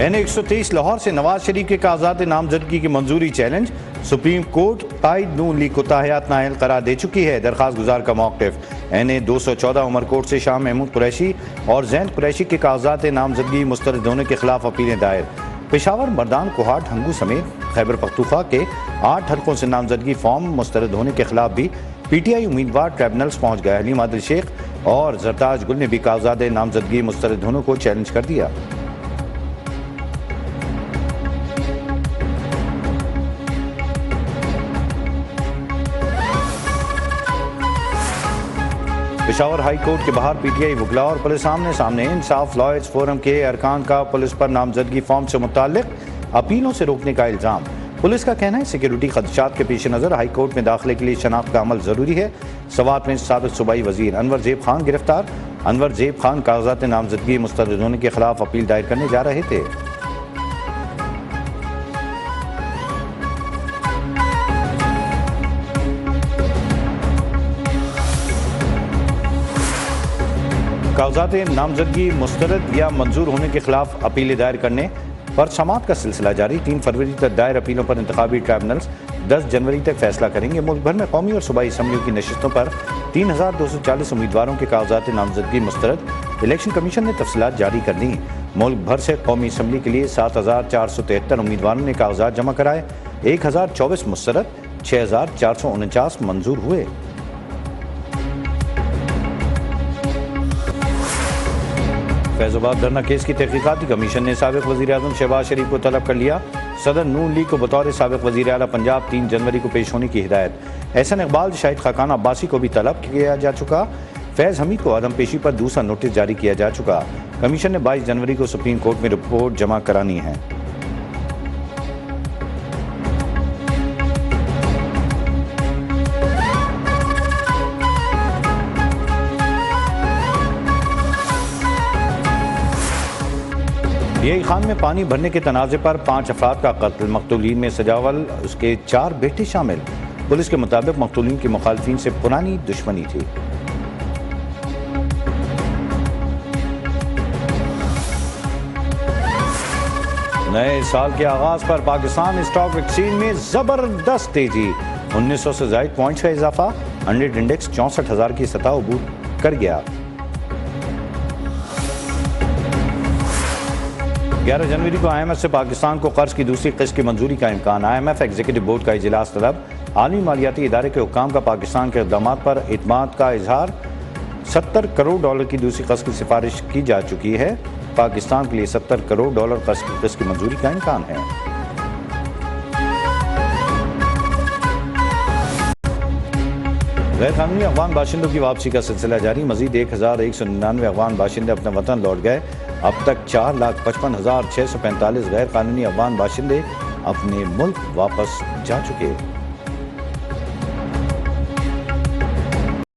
N123 Lahore से नवाज शरीफ के कागजात नामजदगी की मंजूरी चैलेंज। सुप्रीम कोर्ट कायद नून लीग को ताहियात नाअहल करार दे चुकी है। दरखास्त गुजार का मौक़िफ़। NA-214 उमरकोट से शाह महमूद कुरैशी और जैन कुरैशी के कागजात नामजदगी मुस्तरद होने के खिलाफ अपीलें दायर। पेशावर, मर्दान, कोहाट, हंगू समेत खैबर पख्तूनख्वा के 8 हलकों से नामजदगी फॉर्म मुस्तरद होने के खिलाफ भी PTI उम्मीदवार ट्रिब्यूनल्स पहुँच गए। हलीम आदिल शेख और जरताज गुल ने भी कागजात नामजदगी मुस्तरद होने को चैलेंज कर दिया। पेशावर हाई कोर्ट के बाहर PTI वकला और पुलिस आमने सामने। इंसाफ लॉयर्स फोरम के अरकान का पुलिस पर नामजदगी फॉर्म से मुताल्लिक अपीलों से रोकने का इल्ज़ाम। पुलिस का कहना है सिक्योरिटी खदशात के पेश नज़र हाई कोर्ट में दाखिले के लिए शनाख्त का अमल ज़रूरी है। सवात में साबिक सूबाई वजीर अनवर ज़ेब खान गिरफ्तार। अनवर ज़ेब खान कागजात नामजदगी मुस्तरद होने के खिलाफ अपील दायर करने जा रहे थे। कागजात नामजदगी मुस्तरद या मंजूर होने के खिलाफ अपीलें दायर करने पर समाअत का सिलसिला जारी। 3 फरवरी तक दायर अपीलों पर इंतखाबी ट्रिब्यूनल्स 10 जनवरी तक फैसला करेंगे। मुल्क भर में कौमी और सूबाई असम्बलियों की नशिस्तों पर 3240 उम्मीदवारों के कागजात नामजदगी मुस्तरद। इलेक्शन कमीशन ने तफसीलात जारी कर दी। मुल्क भर से कौमी असम्बली के लिए 7473 उम्मीदवारों ने कागजात जमा कराए। 1024 मुस्तरद, 6449 मंजूर हुए। फैज़ाबाद धरना केस की तहकीकाती कमीशन ने साबिक वज़ीर आज़म शहबाज शरीफ को तलब कर लिया। सदर नून लीग को बतौर साबिक वज़ीर आला पंजाब 3 जनवरी को पेश होने की हिदायत। एहसन इकबाल, शाहिद खाकान अब्बासी को भी तलब किया जा चुका। फैज़ हमीद को अदम पेशी पर दूसरा नोटिस जारी किया जा चुका। कमीशन ने 22 जनवरी को सुप्रीम कोर्ट में रिपोर्ट जमा करानी है। DI खान में पानी भरने के तनाज़े पर 5 अफराद का कत्ल। मकतूलीन में सजावल उसके 4 बेटे शामिल। पुलिस के मुताबिक मकतूलीन के मुखालिफिन से पुरानी दुश्मनी थी। नए साल के आगाज पर पाकिस्तान स्टॉक एक्सचेंज में जबरदस्त तेजी। 1900 से ज़ायद पॉइंट्स का इजाफा। 100 इंडेक्स 64,000 की सतह अबूर कर गया। 11 जनवरी को IMF से पाकिस्तान को कर्ज की दूसरी किस्त की मंजूरी का इम्कान। IMF एग्जीक्यूटिव बोर्ड का इजलास तलब। आलमी मालियाती इदारे के हुक्काम का पाकिस्तान के इक़दामात पर इत्माद का इजहार। $70 करोड़ की दूसरी किस्त की सिफारिश की जा चुकी है। पाकिस्तान के लिए $70 करोड़ किस्त की मंजूरी का इम्कान है। गैर कानूनी अफगान बाशिंदों की वापसी का सिलसिला जारी। मजीद 1199 अफगान बाशिंदे अपने वतन लौट गए। अब तक 4,55,645 गैर कानूनी अफगान बाशिंदे अपने मुल्क वापस जा चुके।